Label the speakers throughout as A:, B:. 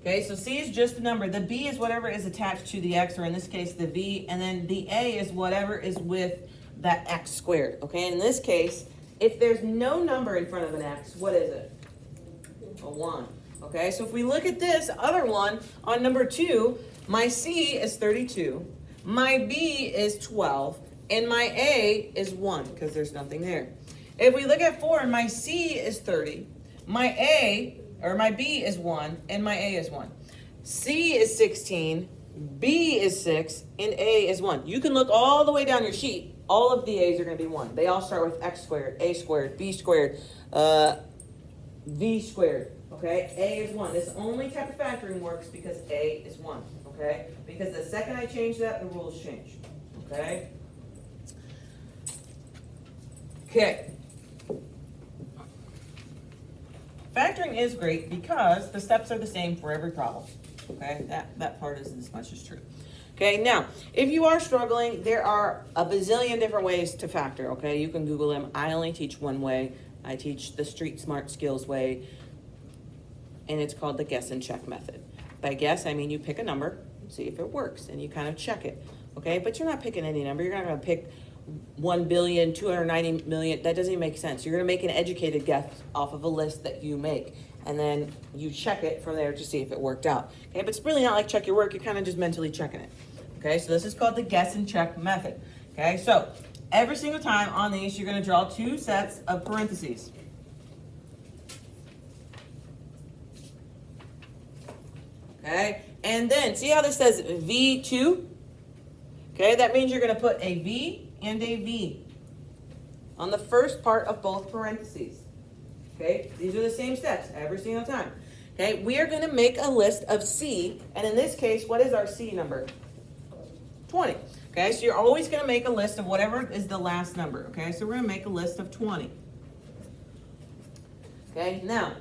A: Okay, so C is just the number. The B is whatever is attached to the X, or in this case, the V, and then the A is whatever is with that X squared. Okay, in this case, if there's no number in front of an X, what is it? A 1. Okay, so if we look at this other one on number 2, my C is 32, my B is 12, and my A is 1, because there's nothing there. If we look at 4, my C is 30, my B is 1, and my A is 1. C is 16, B is 6, and A is 1. You can look all the way down your sheet. All of the A's are going to be 1. They all start with X squared, A squared, B squared, V squared. Okay, A is 1. This only type of factoring works because A is 1. Okay, because the second I change that, the rules change. Okay. Okay. Factoring is great because the steps are the same for every problem. Okay, that part isn't as much as true. Okay, now, if you are struggling, there are a bazillion different ways to factor. Okay, you can Google them. I only teach one way. I teach the Street Smart Skills way, and it's called the guess and check method. By guess, I mean you pick a number, see if it works, and you kind of check it. Okay, but you're not picking any number. You're not going to pick 1,290,000,000. That doesn't even make sense. You're going to make an educated guess off of a list that you make, and then you check it from there to see if it worked out. Okay, but it's really not like check your work. You're kind of just mentally checking it. Okay, so this is called the guess and check method. Okay, so every single time on these, you're going to draw 2 sets of parentheses. Okay, and then see how this says V2? Okay, that means you're going to put a V and a V on the first part of both parentheses. Okay, these are the same steps every single time. Okay, we are going to make a list of C, and in this case, what is our C number? 20. Okay, so you're always going to make a list of whatever is the last number. Okay, so we're going to make a list of 20. Okay, now,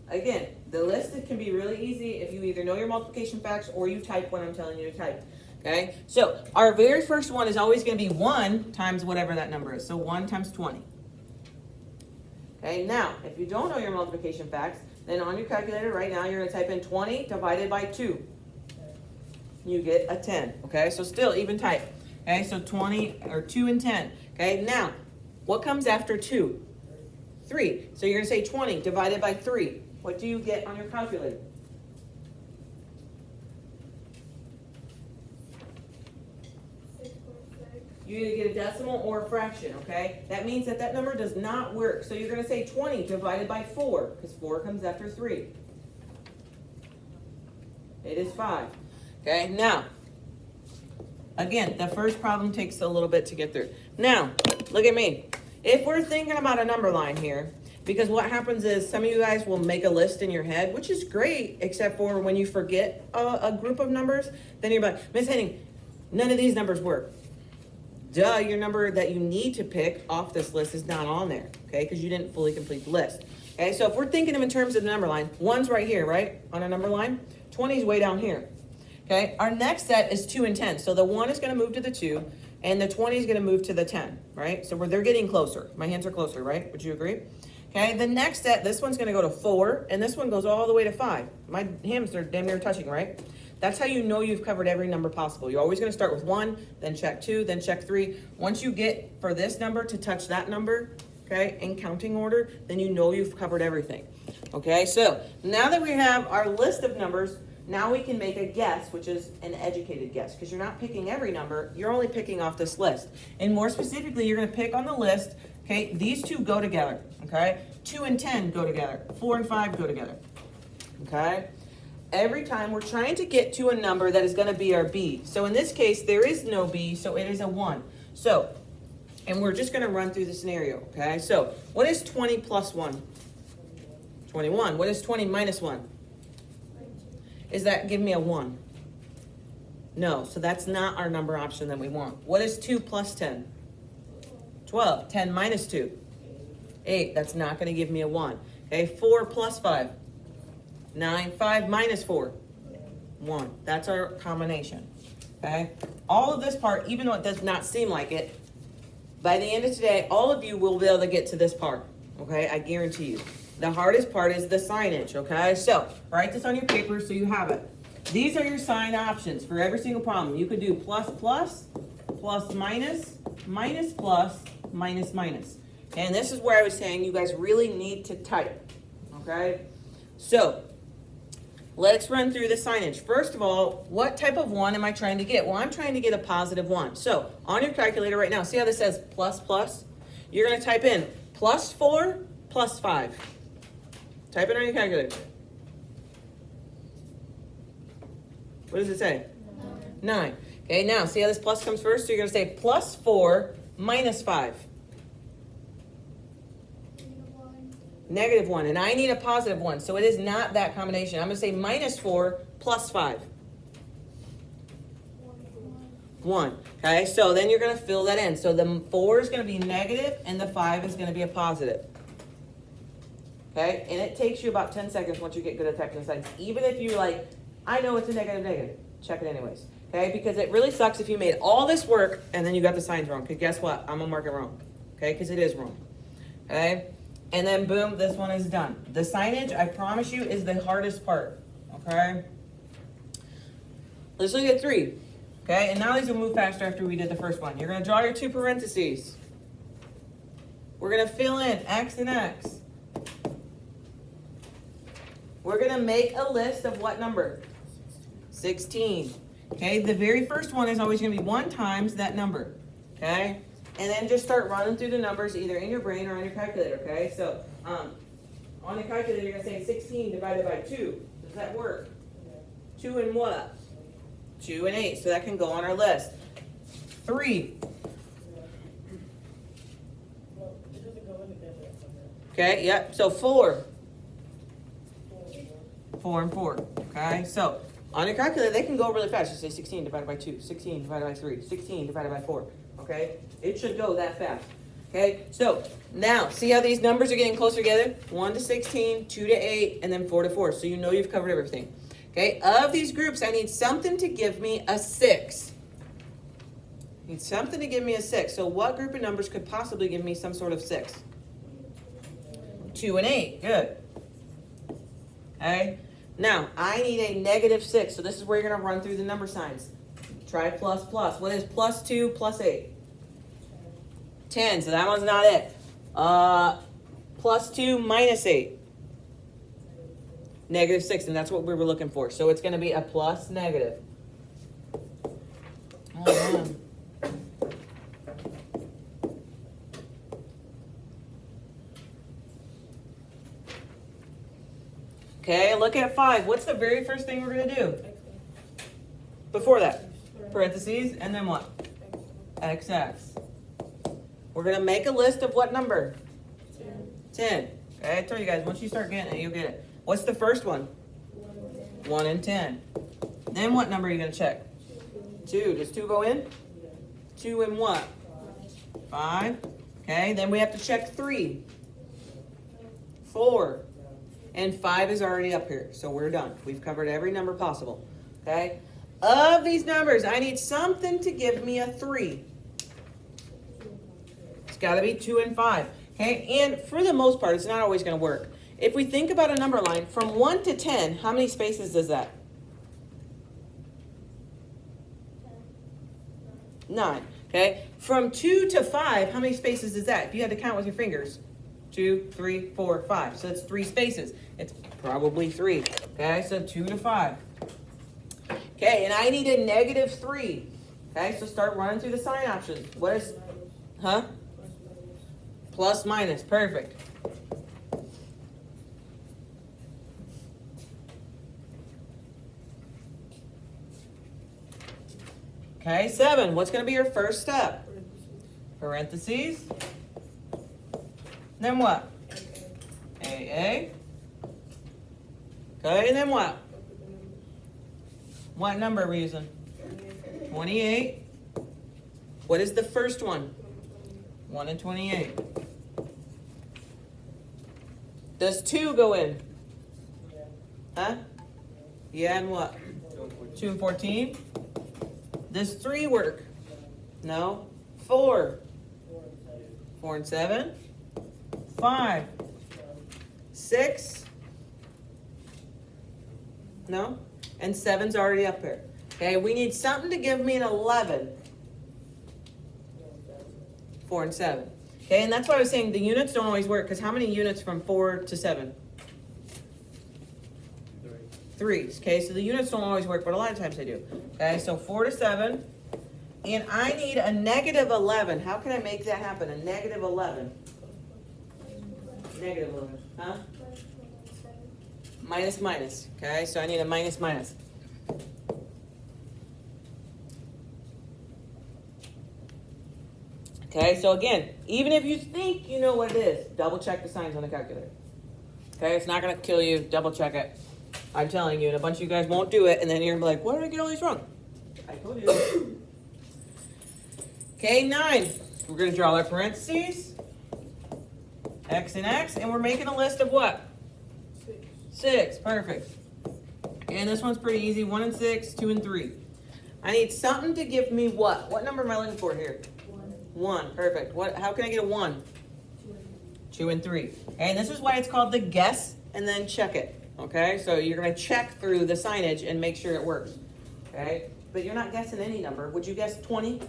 A: again, the list can be really easy if you either know your multiplication facts or you type what I'm telling you to type. Okay, so our very first one is always going to be 1 times whatever that number is. So 1 times 20. Okay, now, if you don't know your multiplication facts, then on your calculator right now, you're going to type in 20 divided by 2. You get a 10. Okay, so still even type. Okay, so 20 or 2 and 10. Okay, now, what comes after 2? 3. So you're going to say 20 divided by 3. What do you get on your calculator? You either get a decimal or a fraction, okay? That means that number does not work. So you're going to say 20 divided by 4, because 4 comes after 3. It is 5. Okay, now, again, the first problem takes a little bit to get through. Now, look at me. If we're thinking about a number line here, because what happens is some of you guys will make a list in your head, which is great, except for when you forget a group of numbers, then you're like, Miss Henning, none of these numbers work. Duh, your number that you need to pick off this list is not on there, okay, because you didn't fully complete the list. Okay, so if we're thinking of in terms of the number line, 1's right here, right, on a number line, 20's way down here. Okay, our next set is 2 and 10. So the 1 is going to move to the 2, and the 20 is going to move to the 10, right? So they're getting closer. My hands are closer, right? Would you agree? Okay, the next set, this one's going to go to 4, and this one goes all the way to 5. My hands are damn near touching, right? That's how you know you've covered every number possible. You're always going to start with 1, then check 2, then check 3. Once you get for this number to touch that number, okay, in counting order, then you know you've covered everything. Okay, so now that we have our list of numbers, now we can make a guess, which is an educated guess, because you're not picking every number, you're only picking off this list. And more specifically, you're going to pick on the list, okay, these two go together, okay? 2 and 10 go together, 4 and 5 go together, okay? Every time we're trying to get to a number that is going to be our B. So in this case, there is no B, so it is a 1. So, and we're just going to run through the scenario, okay? So, what is 20 plus 1? 21. What is 20 minus 1? Is that give me a 1? No, so that's not our number option that we want. What is 2 plus 10? 12. 10 minus 2? 8. That's not going to give me a 1. Okay, 4 plus 5? 9. 5 minus 4? 1. That's our combination. Okay, all of this part, even though it does not seem like it, by the end of today, all of you will be able to get to this part. Okay, I guarantee you. The hardest part is the signage, okay? So write this on your paper so you have it. These are your sign options for every single problem. You could do plus, plus, plus, minus, minus, plus, minus, minus. And this is where I was saying you guys really need to type, okay? So let's run through the signage. First of all, what type of 1 am I trying to get? Well, I'm trying to get a positive 1. So on your calculator right now, see how this says plus, plus? You're going to type in plus 4, plus 5. Type it on your calculator. What does it say? 9. Okay, now see how this plus comes first? So you're going to say plus 4 minus 5. Negative 1. And I need a positive 1. So it is not that combination. I'm going to say minus 4 plus 5. 1. Okay, so then you're going to fill that in. So the 4 is going to be negative and the 5 is going to be a positive. Okay, and it takes you about 10 seconds once you get good at typing signs. Even if you like, I know it's a negative, negative. Check it anyways. Okay, because it really sucks if you made all this work and then you got the signs wrong. Because guess what? I'm going to mark it wrong. Okay, because it is wrong. Okay, and then boom, this one is done. The signage, I promise you, is the hardest part. Okay, let's look at 3. Okay, and now these will move faster after we did the first one. You're going to draw your 2 parentheses. We're going to fill in X and X. We're going to make a list of what number? 16. Okay, the very first one is always going to be 1 times that number. Okay, and then just start running through the numbers either in your brain or on your calculator. Okay, so on the calculator, you're going to say 16 divided by 2. Does that work? 2 and what? 2 and 8. So that can go on our list. 3. Okay, yep. So 4. 4 and 4. Okay, so on your calculator, they can go really fast. You say 16 divided by 2, 16 divided by 3, 16 divided by 4. Okay, it should go that fast. Okay, so now see how these numbers are getting closer together? 1 to 16, 2 to 8, and then 4 to 4. So you know you've covered everything. Okay, of these groups, I need something to give me a 6. I need something to give me a 6. So what group of numbers could possibly give me some sort of 6? 2 and 8. Good. Okay. Now, I need a negative 6, so this is where you're going to run through the number signs. Try plus, plus. What is plus 2 plus 8? 10, so that one's not it. Plus 2 minus 8. Negative 6, and that's what we were looking for. So it's going to be a plus negative. Oh, man. Okay, look at 5. What's the very first thing we're going to do? Before that, parentheses, and then what? XX. We're going to make a list of what number? 10. Okay, I told you guys, once you start getting it, you'll get it. What's the first one? 1 and 10. Then what number are you going to check? 2. Does 2 go in? 2 and what? 5. Okay, then we have to check 3. 4. And 5 is already up here, so we're done. We've covered every number possible, okay? Of these numbers, I need something to give me a 3. It's got to be 2 and 5, okay? And for the most part, it's not always going to work. If we think about a number line, from 1 to 10, how many spaces is that? 9, okay? From 2 to 5, how many spaces is that? If you had to count with your fingers. 2, 3, 4, 5. So it's 3 spaces. It's probably 3. Okay, so 2 to 5. Okay, and I need a negative 3. Okay, so start running through the sign options. What is, Plus, minus. Perfect. Okay, 7. What's going to be your first step? Parentheses. Then what? AA. Okay, and then what? What number are we using? 28. What is the first one? 1 and 28. Does 2 go in? Huh? Yeah, and what? 2 and 14. Does 3 work? No. 4. 4 and 7. 5. 6. No? And 7's already up here. Okay, we need something to give me an 11. 4 and 7. Okay, and that's why I was saying the units don't always work, because how many units from 4 to 7? 3. Okay, so the units don't always work, but a lot of times they do. Okay, so 4 to 7. And I need a negative 11. How can I make that happen? A negative 11. Negative 11. Huh? Minus, minus. Okay, so I need a minus, minus. Okay, so again, even if you think you know what it is, double check the signs on the calculator. Okay, it's not going to kill you. Double check it. I'm telling you, and a bunch of you guys won't do it, and then you're like, why did I get all these wrong? I told you. Okay, 9. We're going to draw our parentheses, x and x, and we're making a list of what? 6. Perfect. And this one's pretty easy. 1 and 6, 2 and 3. I need something to give me what? What number am I looking for here? 1. Perfect. What? How can I get a 1? 2 and 3. And this is why it's called the guess and then check it. Okay, so you're going to check through the signage and make sure it works. Okay, but you're not guessing any number. Would you guess 20?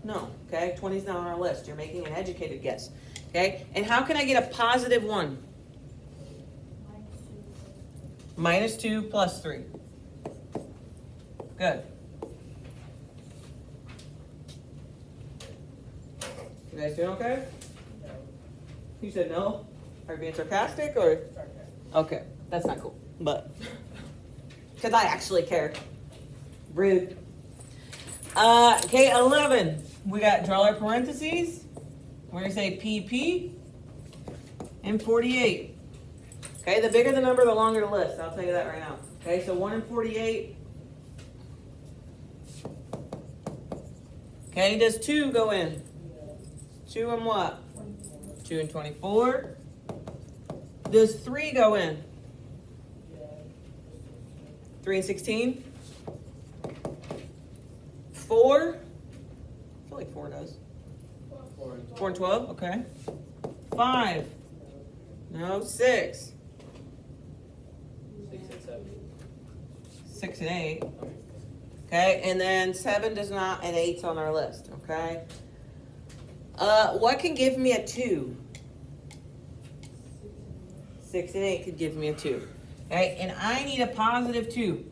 A: No. Okay, 20 is not on our list. You're making an educated guess. Okay, and how can I get a positive 1? Minus 2 plus 3. Good. You guys doing okay? No. You said no? Are you being sarcastic or? Okay, that's not cool, but because I actually care. Rude. Okay, 11. We got draw our parentheses. We're gonna say PP and 48. Okay, the bigger the number, the longer the list. I'll tell you that right now. Okay, so 1 and 48. Okay, does 2 go in? 2 and what? 2 and 24. Does 3 go in? 3 and 16. 4. I feel like 4 does. 4 and 12. Okay. 5. No. 6.
B: 6 and 7.
A: 6 and 8. Okay, and then 7 does not, and 8's on our list. Okay. What can give me a 2? 6 and 8 could give me a 2. Okay, and I need a positive 2.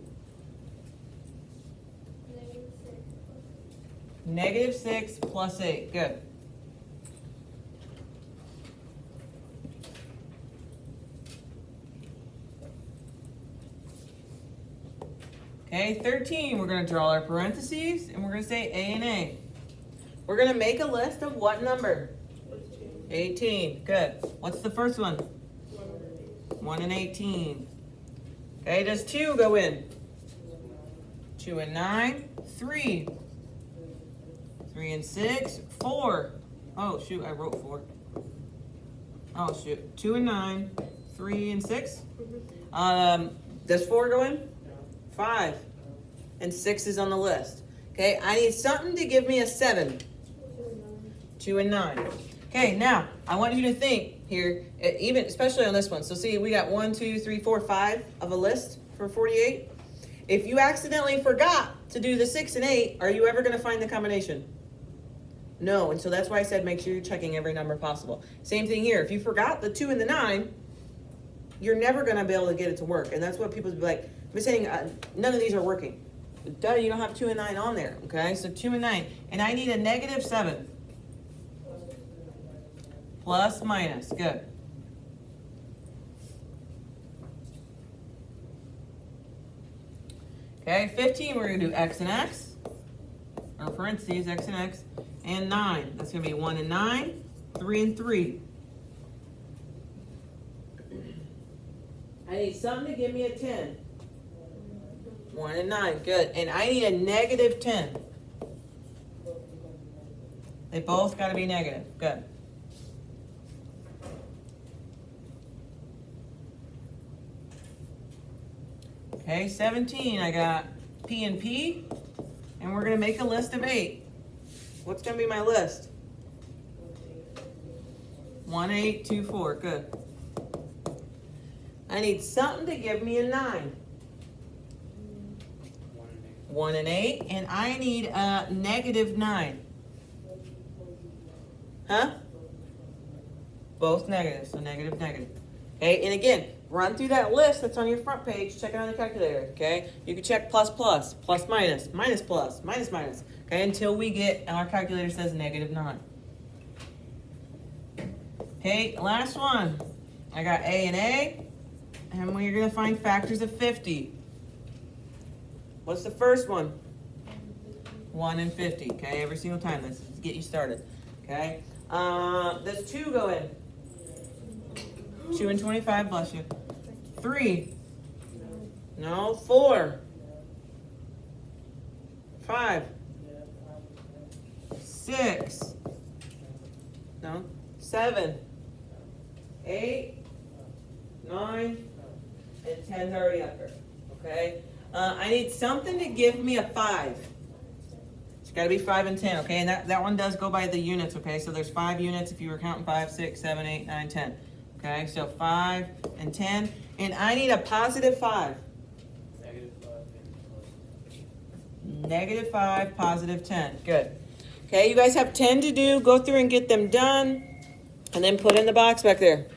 A: Negative 6 plus 8. Good. Okay, 13. We're going to draw our parentheses, and we're going to say A and A. We're going to make a list of what number? 18. Good. What's the first one? 1 and 18. Okay, does 2 go in? 2 and 9. 3. 3 and 6. 4. Oh, shoot, I wrote 4. Oh, shoot. 2 and 9. 3 and 6. Does 4 go in? 5. And 6 is on the list. Okay, I need something to give me a 7. 2 and 9. Okay, now, I want you to think here, even especially on this one. So see, we got 1, 2, 3, 4, 5 of a list for 48. If you accidentally forgot to do the 6 and 8, are you ever going to find the combination? No, and so that's why I said make sure you're checking every number possible. Same thing here. If you forgot the 2 and the 9, you're never going to be able to get it to work. And that's what people be like, I'm saying none of these are working. Duh, you don't have 2 and 9 on there, okay? So 2 and 9. And I need a negative 7. Plus, minus. Good. Okay, 15, we're going to do x and x. Or parentheses, x and x. And 9. That's going to be 1 and 9. 3 and 3. I need something to give me a 10. 1 and 9. Good. And I need a negative 10. They both got to be negative. Good. Okay, 17, I got P and P, and we're going to make a list of 8. What's going to be my list? 1, 8, 2, 4. Good. I need something to give me a 9. 1 and 8. And I need a negative 9. Huh? Both negative, so negative, negative. Okay, and again, run through that list that's on your front page. Check it on the calculator, okay? You can check plus, plus, plus, minus, minus, plus, minus, minus, okay, until we get, and our calculator says negative 9. Okay, last one. I got A and A, and we're going to find factors of 50. What's the first one? 1 and 50, okay, every single time. Let's get you started, okay? Does 2 go in? 2 and 25, bless you. 3. No, 4. 5. 6. No, 7. 8. 9. And 10's already up there. Okay? I need something to give me a 5. It's got to be 5 and 10, okay? And that one does go by the units, okay? So there's 5 units if you were counting 5, 6, 7, 8, 9, 10. Okay, so 5 and 10. And I need a positive 5. Negative 5, positive 10. Good. Okay, you guys have 10 to do. Go through and get them done. And then put in the box back there.